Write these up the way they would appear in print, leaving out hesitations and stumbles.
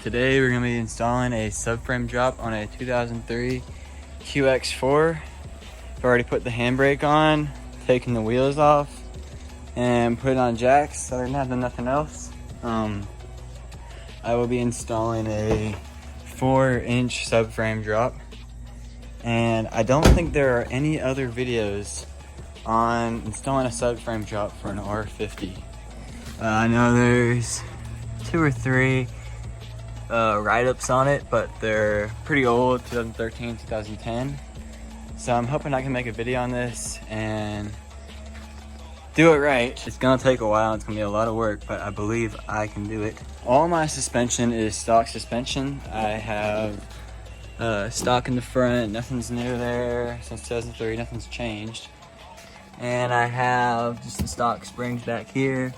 Today we're going to be installing a subframe drop on a 2003 Qx4. I've already put the handbrake on, taken the wheels off, and put it on jacks. Other than that, I've done nothing else. I will be installing a 4-inch subframe drop, and I don't think there are any other videos on installing a subframe drop for an R50. I know there's 2 or 3 write-ups on it, but they're pretty old, 2013, 2010. So I'm hoping I can make a video on this and do it right. It's gonna take a while, it's gonna be a lot of work, but I believe I can do it. All my suspension is stock suspension. I have stock in the front, nothing's new there since 2003, nothing's changed. And I have just the stock springs back here.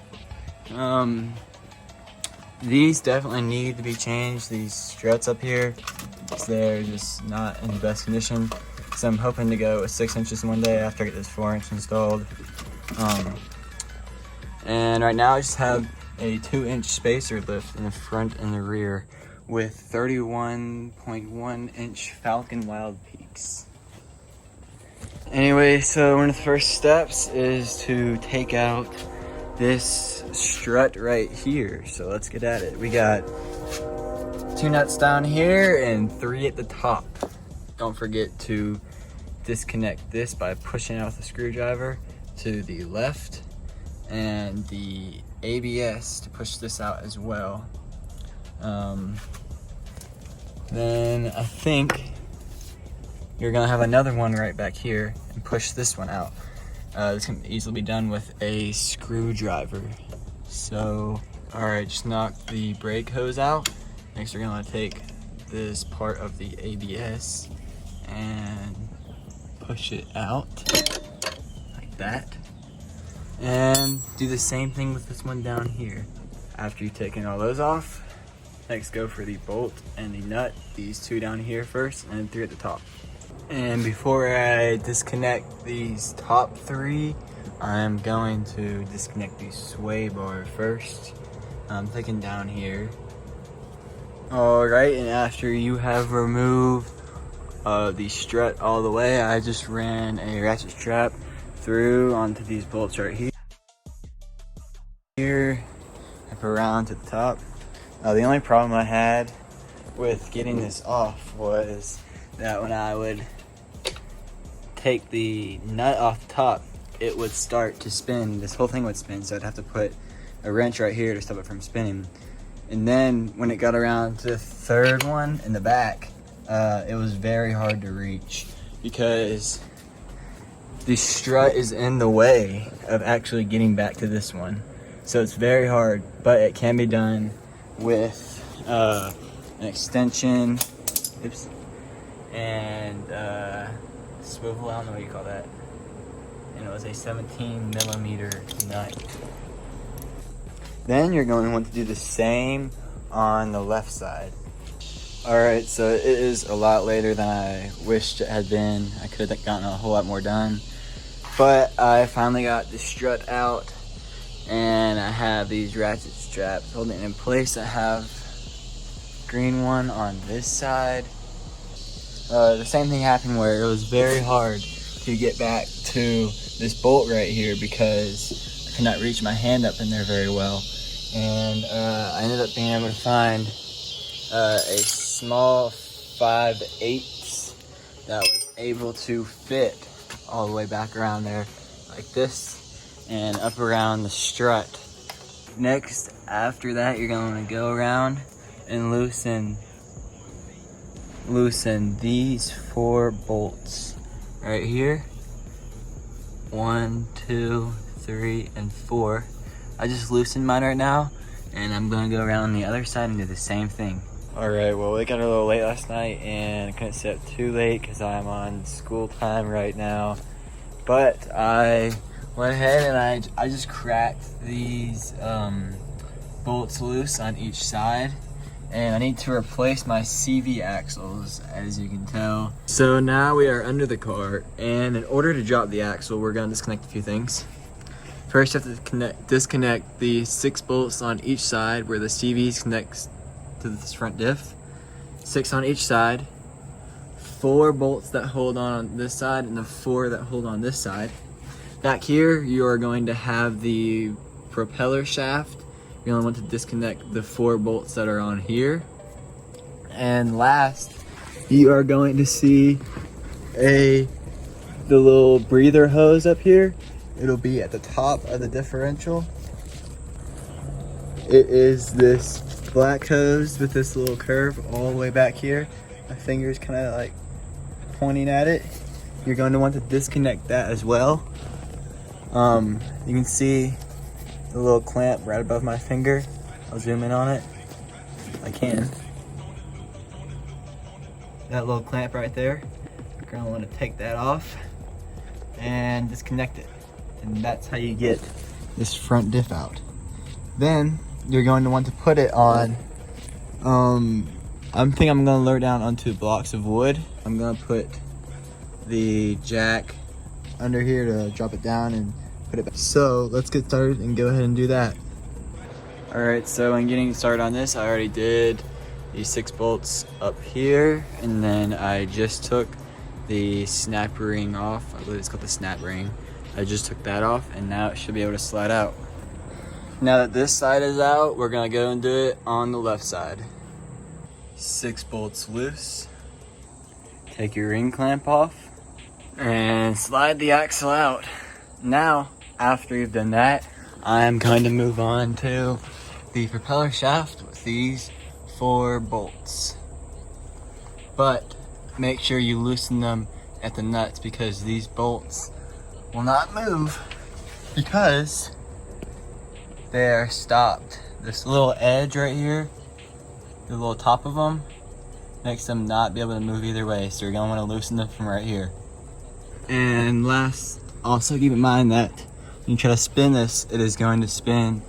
These definitely need to be changed, these struts up here. They're just not in the best condition. So I'm hoping to go with 6 inches one day after I get this 4-inch installed. And right now I just have a 2-inch spacer lift in the front and the rear with 31.1-inch Falcon Wildpeaks. Anyway, so one of the first steps is to take out this strut right here. So let's get at it. We got 2 nuts down here and 3 at the top. Don't forget to disconnect this by pushing out with a screwdriver to the left, and the ABS to push this out as well. Then I think you're gonna have another one right back here and push this one out. This can easily be done with a screwdriver. So, all right, just knock the brake hose out. Next, we're gonna take this part of the ABS and push it out like that. And do the same thing with this one down here. After you've taken all those off, next go for the bolt and the nut. These 2 down here first and 3 at the top. And before I disconnect these top 3, I'm going to disconnect the sway bar first. I'm taking down here. Alright, and after you have removed the strut all the way, I just ran a ratchet strap through onto these bolts right here, up around to the top. The only problem I had with getting this off was that when I would take the nut off the top, it would start to spin. This whole thing would spin, so I'd have to put a wrench right here to stop it from spinning. And then when it got around to the 3rd one in the back, it was very hard to reach because the strut is in the way of actually getting back to this one. So it's very hard, but it can be done with an extension, and swivel, I don't know what you call that. And it was a 17mm nut. Then you're going to want to do the same on the left side. Alright, so it is a lot later than I wished it had been. I could have gotten a whole lot more done. But I finally got the strut out, and I have these ratchet straps holding it in place. I have green one on this side. The same thing happened where it was very hard to get back to this bolt right here because I could not reach my hand up in there very well. And I ended up being able to find a small 5/8 that was able to fit all the way back around there like this and up around the strut. Next, after that, you're going to go around and loosen these 4 bolts right here. 1, 2, 3, and 4. I just loosened mine right now, and I'm gonna go around on the other side and do the same thing. Alright, well, we got a little late last night, and I couldn't stay up too late because I'm on school time right now. But I went ahead and I just cracked these bolts loose on each side. And I need to replace my CV axles, as you can tell. So now we are under the car, and in order to drop the axle, we're gonna disconnect a few things. First, you have to disconnect the 6 bolts on each side where the CVs connects to this front diff. 6 on each side. 4 bolts that hold on this side and the 4 that hold on this side. Back here, you are going to have the propeller shaft. You're going to want to disconnect the 4 bolts that are on here. And last, you are going to see the little breather hose up here. It'll be at the top of the differential. It is this black hose with this little curve all the way back here. My finger's kind of like pointing at it. You're going to want to disconnect that as well. You can see the little clamp right above my finger. I'll zoom in on it if I can. That little clamp right there. You're going to want to take that off and disconnect it. And that's how you get this front diff out. Then you're going to want to put it on, I'm going to lower down onto blocks of wood. I'm going to put the jack under here to drop it down and put it back. So let's get started and go ahead and do that. Alright, so when getting started on this, I already did these 6 bolts up here, and then I just took the snap ring off. I believe it's called the snap ring. I just took that off, and now it should be able to slide out. Now that this side is out, we're gonna go and do it on the left side. 6 bolts loose. Take your ring clamp off and slide the axle out. Now, after you've done that, I'm going to move on to the propeller shaft with these 4 bolts. But make sure you loosen them at the nuts, because these bolts will not move because they are stopped. This little edge right here, the little top of them, makes them not be able to move either way. So you're gonna want to loosen them from right here. And last, also keep in mind that when you try to spin this, it is going to spin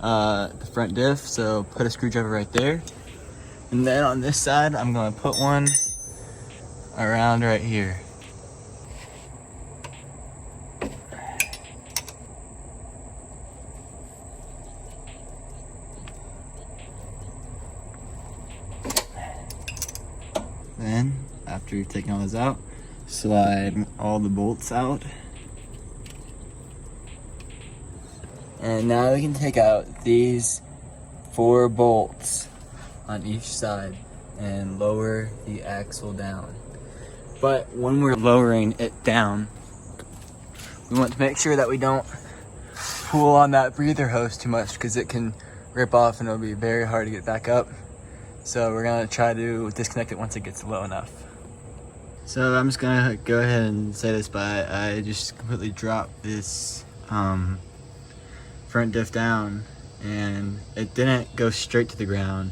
the front diff. So put a screwdriver right there. And then on this side, I'm gonna put one around right here. Then, after you've taken all those out, slide all the bolts out. And now we can take out these 4 bolts on each side and lower the axle down. But when we're lowering it down, we want to make sure that we don't pull on that breather hose too much, because it can rip off and it'll be very hard to get back up. So we're gonna try to disconnect it once it gets low enough. So I'm just gonna go ahead and say this, but I just completely dropped this front diff down, and it didn't go straight to the ground,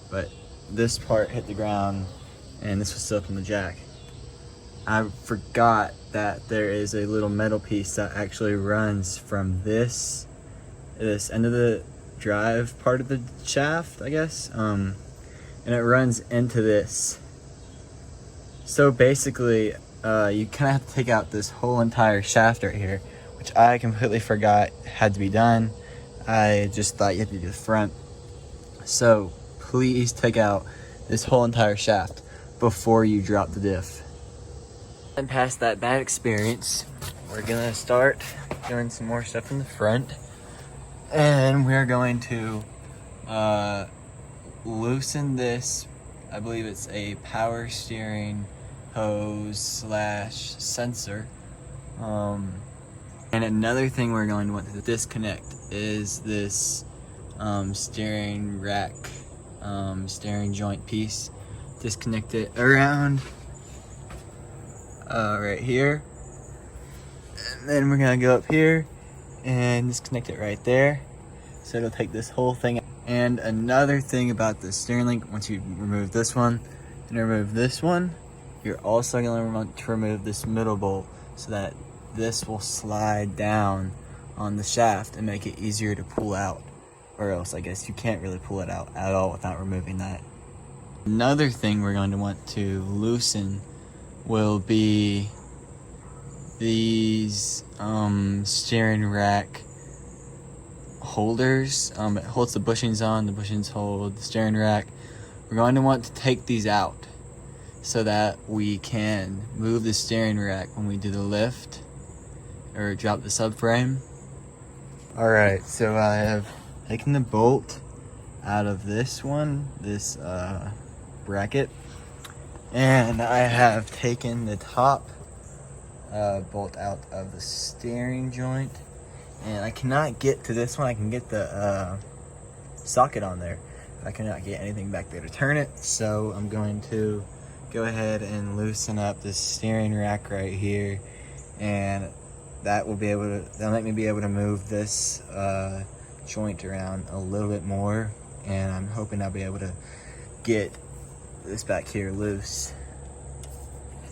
but this part hit the ground and this was still up on the jack. I forgot that there is a little metal piece that actually runs from this end of the drive part of the shaft, I guess, and it runs into this. So basically, you kind of have to take out this whole entire shaft right here, which I completely forgot had to be done. I just thought you had to do the front. So please take out this whole entire shaft before you drop the diff. And past that bad experience, we're gonna start doing some more stuff in the front, and we're going to loosen this. I believe it's a power steering hose / sensor. And another thing we're going to want to disconnect is this steering rack, steering joint piece. Disconnect it around right here, and then we're gonna go up here and disconnect it right there, so it'll take this whole thing out. And another thing about the steering link, once you remove this one and remove this one, you're also going to want to remove this middle bolt, so that this will slide down on the shaft and make it easier to pull out, or else I guess you can't really pull it out at all without removing that. Another thing we're going to want to loosen will be these steering rack holders. It holds the bushings on, the bushings hold the steering rack. we're going to want to take these out so that we can move the steering rack when we do the lift or drop the subframe. Alright, so I have taken the bolt out of this one, this bracket, and I have taken the top bolt out of the steering joint, and I cannot get to this one. I can get the socket on there. I cannot get anything back there to turn it, so I'm going to go ahead and loosen up this steering rack right here, and that will be able to, that'll make me be able to move this joint around a little bit more, and I'm hoping I'll be able to get this back here loose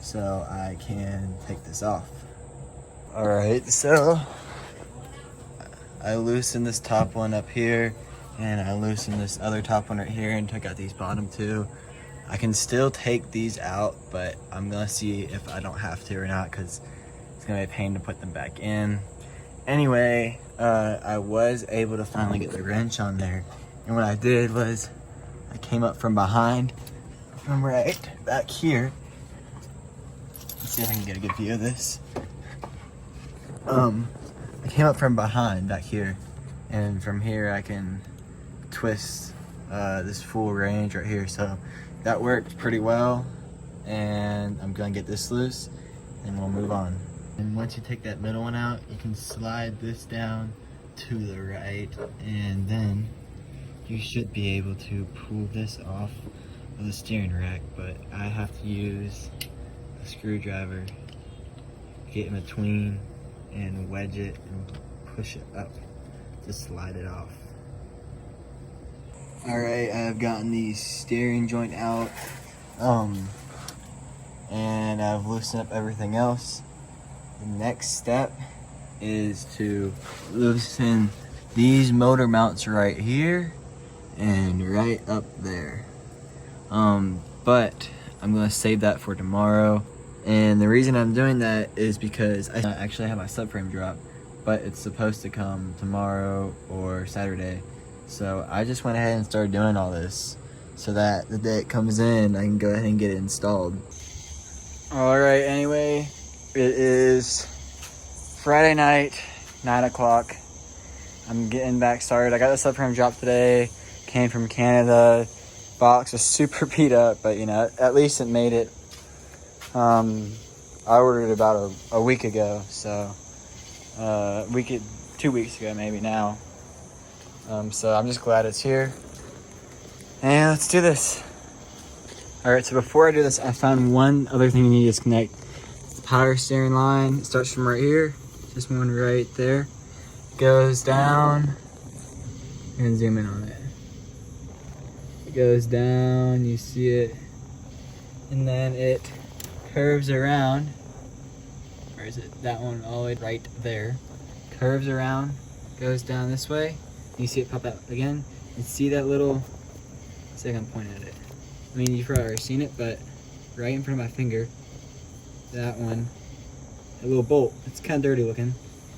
so I can take this off. Alright, so I loosened this top one up here, and I loosened this other top one right here and took out these bottom two. I can still take these out, but I'm gonna see if I don't have to or not, because it's gonna be a pain to put them back in. Anyway, I was able to finally get the wrench on there, and what I did was I came up from behind, from right back here. Let's see if I can get a good view of this. I came up from behind back here, and from here I can twist this full range right here, so that worked pretty well, and I'm gonna get this loose and we'll move on. And once you take that middle one out, you can slide this down to the right, and then you should be able to pull this off of the steering rack, but I have to use a screwdriver, get in between and wedge it and push it up to slide it off. Alright, I've gotten the steering joint out, and I've loosened up everything else. The next step is to loosen these motor mounts right here and right up there. But I'm gonna save that for tomorrow. And the reason I'm doing that is because I actually have my subframe drop, but it's supposed to come tomorrow or Saturday. So I just went ahead and started doing all this so that the day it comes in, I can go ahead and get it installed. Alright, anyway, it is Friday night, 9 o'clock. I'm getting back started. I got the subframe drop today, came from Canada. Box was super beat up, but you know, at least it made it. I ordered it about a week ago, so 2 weeks ago maybe now. So I'm just glad it's here. And let's do this. Alright, so before I do this, I found one other thing you need to disconnect. The power steering line. It starts from right here. This one right there. Goes down. I'm gonna zoom in on it. It goes down, you see it. And then it curves around. Where is it? That one all the way right there. Curves around, goes down this way. You see it pop out again. And see that little, see if I can point at it. I mean, you've probably already seen it, but right in front of my finger, that one, a little bolt. It's kind of dirty looking,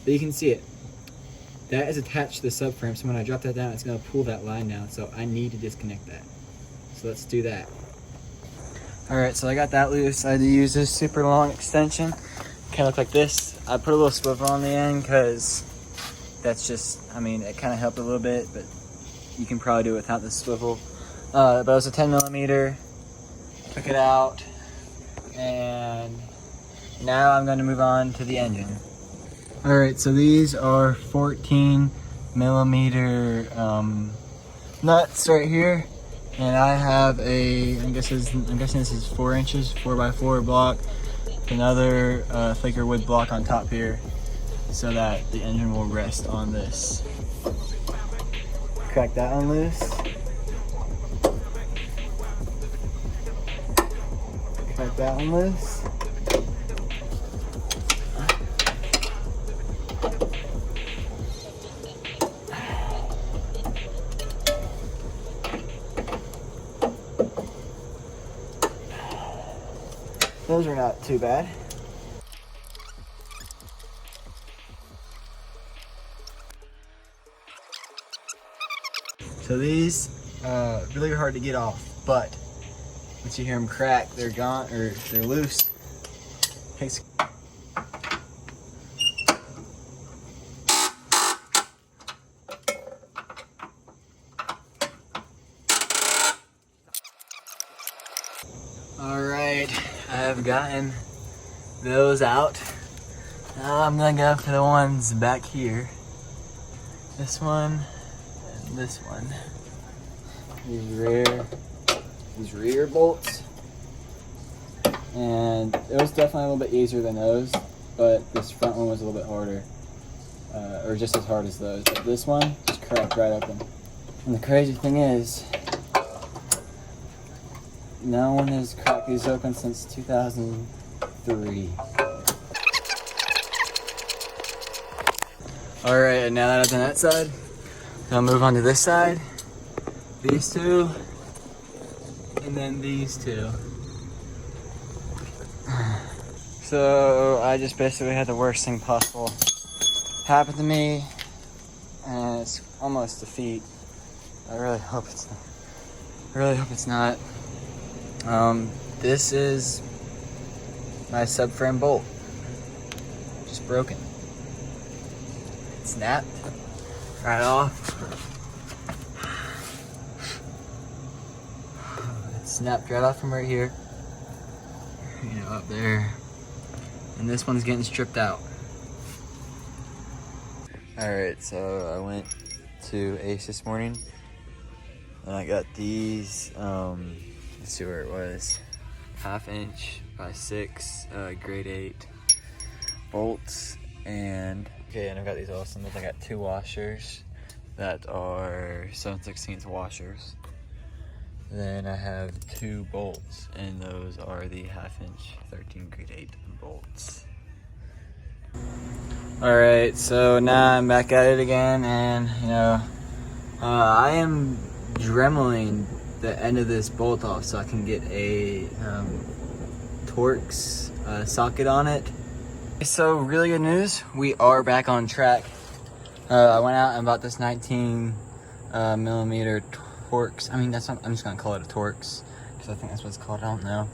but you can see it. That is attached to the subframe, so when I drop that down, it's gonna pull that line down, so I need to disconnect that. So let's do that. Alright, so I got that loose. I had to use this super long extension. Kind of look like this. I put a little swivel on the end because that's just, I mean, it kind of helped a little bit, but you can probably do it without the swivel. But it was a 10 millimeter. Took it out, and now I'm going to move on to the engine. Alright, so these are 14 millimeter nuts right here, and I have I'm guessing this is 4 inches, 4x4 block, another thicker wood block on top here, so that the engine will rest on this. Crack that one loose. Crack that one loose. Those are not too bad. So these, really hard to get off. but once you hear them crack, they're gone, or they're loose. Takes Alright, I have gotten those out. Now I'm gonna go for the ones back here. This one and this one. These rear bolts. And it was definitely a little bit easier than those, but this front one was a little bit harder. Or just as hard as those. But this one just cracked right open. And the crazy thing is, no one has cracked these open since 2003. Alright, now that I've done that side, I'll move on to this side. These two, and then these two. So I just basically had the worst thing possible happen to me, and it's almost defeat. I really hope it's not. This is my subframe bolt, just broken. It snapped right off. It snapped right off from right here, up there. And this one's getting stripped out. Alright, so I went to Ace this morning and I got these, let's see where it was, 1/2 inch by 6, grade 8 bolts. And I've got these awesome ones. I got 2 washers that are 7/16 washers. Then I have 2 bolts, and those are the 1/2 inch 13 grade 8 bolts. Alright, so now I'm back at it again, and I am dremeling the end of this bolt off so I can get a Torx socket on it. So really good news, we are back on track. I went out and bought this 19 millimeter Torx. I'm just gonna call it a Torx because I think that's what it's called. I don't know.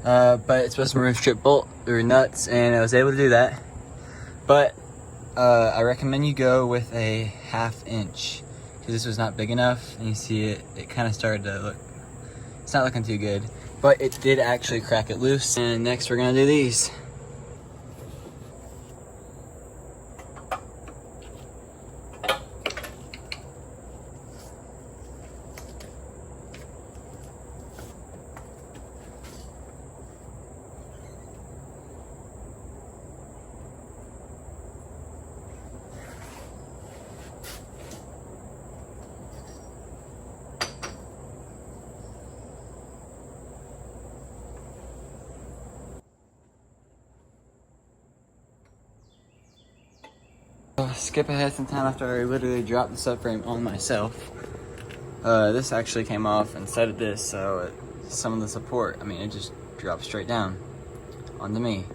But it's supposed to remove strip bolt through nuts, and I was able to do that. But I recommend you go with a 1/2 inch because this was not big enough, and you see it kind of started to look. It's not looking too good, but it did actually crack it loose. And next we're gonna do these. Skip ahead some time after I literally dropped the subframe on myself. This actually came off instead of this, so some of the support, it just dropped straight down onto me.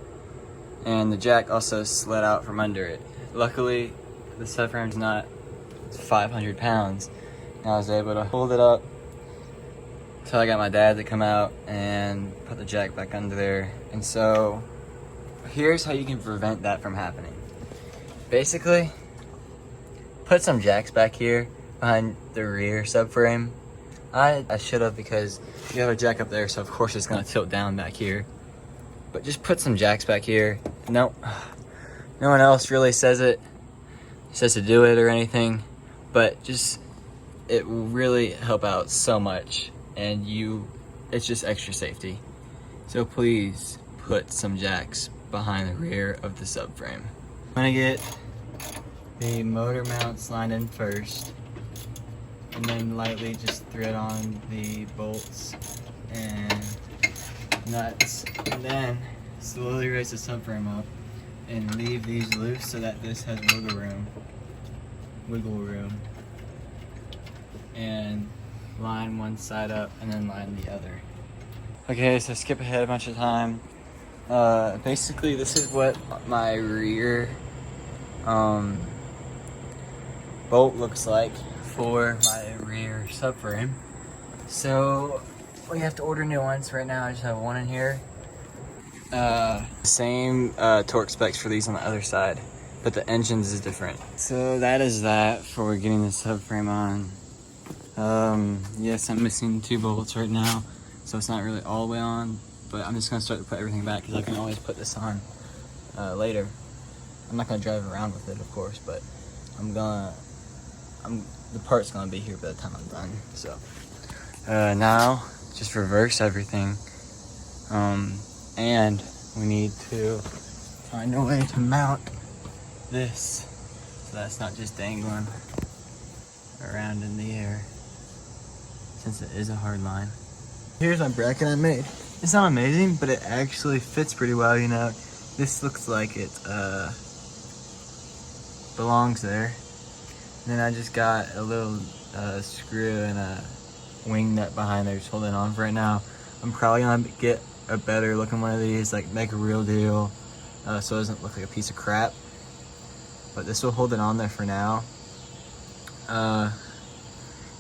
And the jack also slid out from under it. Luckily, the subframe's not 500 pounds. And I was able to hold it up until I got my dad to come out and put the jack back under there. And so, here's how you can prevent that from happening. Basically, put some jacks back here behind the rear subframe. I should have, because you have a jack up there, so of course it's gonna tilt down back here. But just put some jacks back here. No one else really says to do it or anything, but just, it will really help out so much, and it's just extra safety. So please put some jacks behind the rear of the subframe. I'm gonna get the motor mounts lined in first, and then lightly just thread on the bolts and nuts, and then slowly raise the subframe up and leave these loose so that this has wiggle room, and line one side up and then line the other. Okay, so skip ahead a bunch of time. Basically this is what my rear bolt looks like for my rear subframe. So we have to order new ones. Right now I just have one in here. Same torque specs for these on the other side, but the engines is different. So that is that for getting the subframe on. Yes, I'm missing 2 bolts right now, so it's not really all the way on, but I'm just gonna start to put everything back because I can always put this on later. I'm not gonna drive around with it, of course, but the part's gonna be here by the time I'm done. So now just reverse everything, and we need to find a way to mount this so that's not just dangling around in the air, since it is a hard line. Here's my bracket I made. It's not amazing, but it actually fits pretty well, you know. This looks like it belongs there. And then I just got a little screw and a wing nut behind there just holding on for right now. I'm probably gonna get a better looking one of these, like make a real deal, so it doesn't look like a piece of crap. But this will hold it on there for now.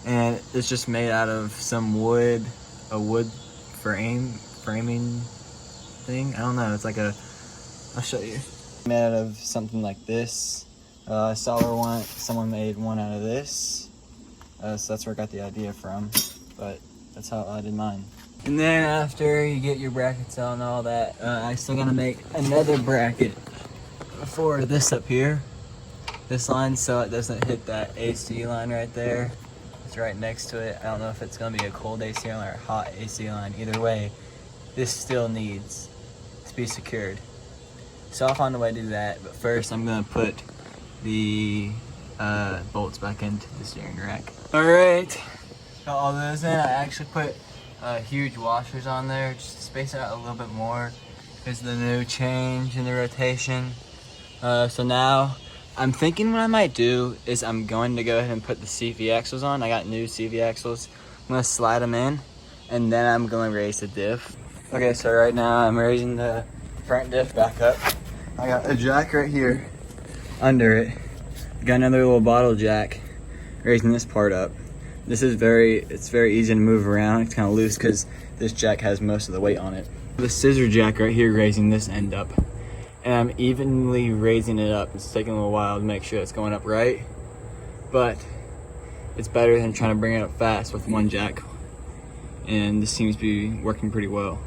And it's just made out of some wood, a wood framing thing. I don't know, it's like I'll show you. Made out of something like this. I saw someone made one out of this. So that's where I got the idea from, but that's how I did mine. And then after you get your brackets on and all that, I still gotta make another bracket for this up here. This line, so it doesn't hit that AC line right there. It's right next to it. I don't know if it's gonna be a cold AC line or a hot AC line. Either way, this still needs to be secured. So I'll find a way to do that, but first I'm gonna put the bolts back into the steering rack. All right, got all those in. I actually put huge washers on there just to space it out a little bit more because of the new change in the rotation. So now I'm thinking what I might do is I'm going to go ahead and put the CV axles on. I got new CV axles. I'm gonna slide them in, and then I'm gonna raise the diff. Okay, so right now I'm raising the front diff back up. I got a jack right here under it. Got another little bottle jack raising this part up. It's very easy to move around. It's kind of loose because this jack has most of the weight on it. The scissor jack right here raising this end up. And I'm evenly raising it up. It's taking a little while to make sure it's going up right, but it's better than trying to bring it up fast with one jack. And this seems to be working pretty well.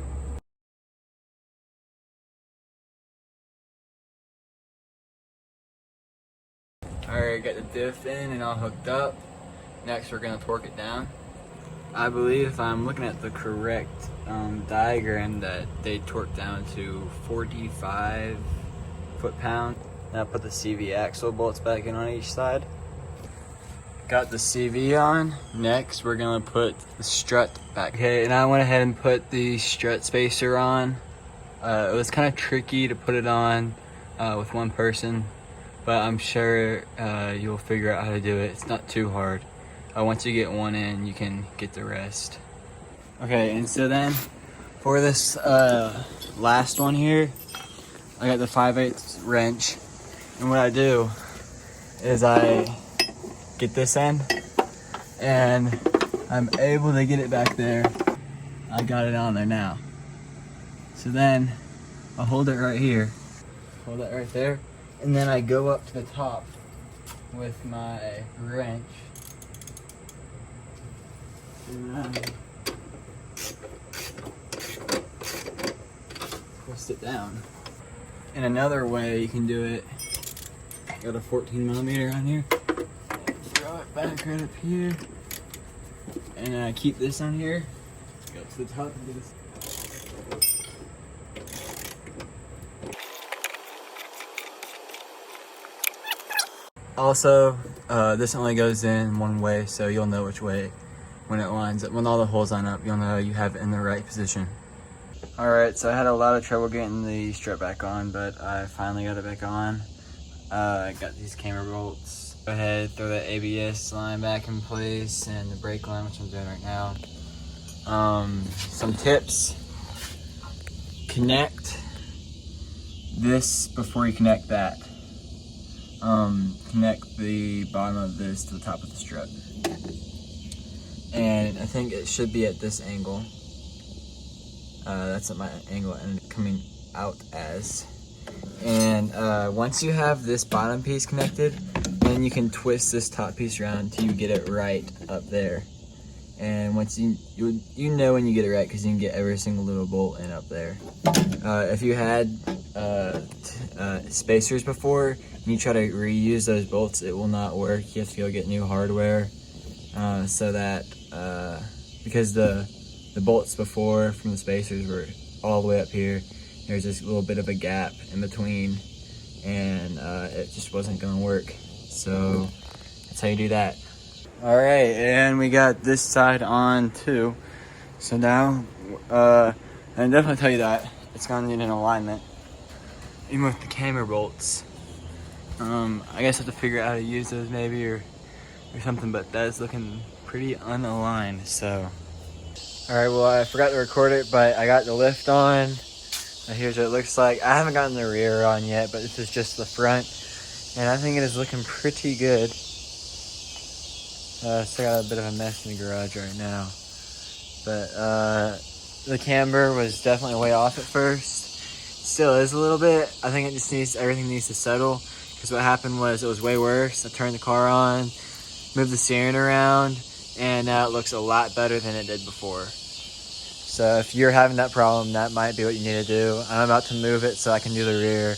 Alright, got the diff in and all hooked up. Next we're gonna torque it down. I believe if I'm looking at the correct diagram that they torque down to 45 foot-pound. Now put the CV axle bolts back in on each side. Got the CV on. Next we're gonna put the strut back. Okay, and I went ahead and put the strut spacer on. It was kind of tricky to put it on with one person, but I'm sure you'll figure out how to do it. It's not too hard. Once you get one in, you can get the rest. Okay, and so then for this last one here, I got the 5/8 wrench, and what I do is I get this end, and I'm able to get it back there. I got it on there now. So then I'll hold it right here, hold it right there, and then I go up to the top with my wrench. And then twist it down. And another way you can do it, got a 14mm on here, throw it back right up here, and I keep this on here, go to the top and do this. Also, this only goes in one way, so you'll know which way when it lines up. When all the holes line up, you'll know you have it in the right position. Alright, so I had a lot of trouble getting the strut back on, but I finally got it back on. I got these camber bolts. Go ahead, throw that ABS line back in place and the brake line, which I'm doing right now. Some tips. Connect this before you connect that. Connect the bottom of this to the top of the strut. and I think it should be at this angle. That's what my angle ended up coming out as. And once you have this bottom piece connected, then you can twist this top piece around until you get it right up there. And once you know when you get it right, because you can get every single little bolt in up there. If you had spacers before and you try to reuse those bolts, it will not work. You have to go get new hardware, so that because the bolts before from the spacers were all the way up here, there's this little bit of a gap in between, and it just wasn't gonna work. So that's how you do that. All right, and we got this side on too. So now, and definitely tell you that it's gonna need an alignment, even with the camera bolts. I guess I have to figure out how to use those maybe, or something, but that's looking pretty unaligned, so. All right, well, I forgot to record it, but I got the lift on. Here's what it looks like. I haven't gotten the rear on yet, but this is just the front, and I think it is looking pretty good. Still got a bit of a mess in the garage right now, but the camber was definitely way off at first. Still is a little bit. I think it just everything needs to settle, because what happened was it was way worse. I turned the car on, moved the steering around, and now it looks a lot better than it did before. So if you're having that problem, that might be what you need to do. I'm about to move it so I can do the rear,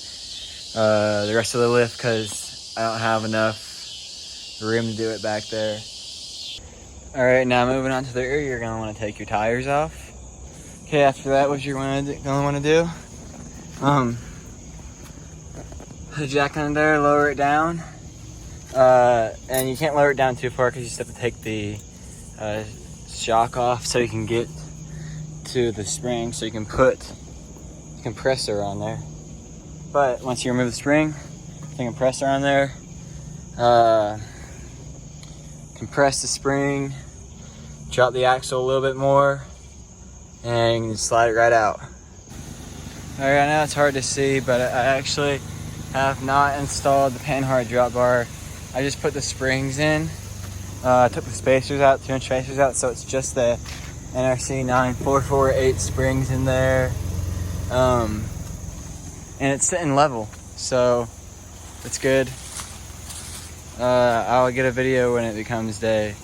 the rest of the lift, because I don't have enough room to do it back there. All right, now moving on to the rear, you're gonna want to take your tires off. Okay, after that, what you're gonna want to do, put the jack under there, lower it down, and you can't lower it down too far because you just have to take the shock off so you can get to the spring, so you can put the compressor on there. But once you remove the spring, the compressor on there, compress the spring, drop the axle a little bit more, and you can slide it right out. All right, I know it's hard to see, but I actually have not installed the Panhard drop bar. I just put the springs in. I took the spacers out, 2-inch spacers out, so it's just the NRC 9448 springs in there. And it's sitting level, so it's good. I'll get a video when it becomes day.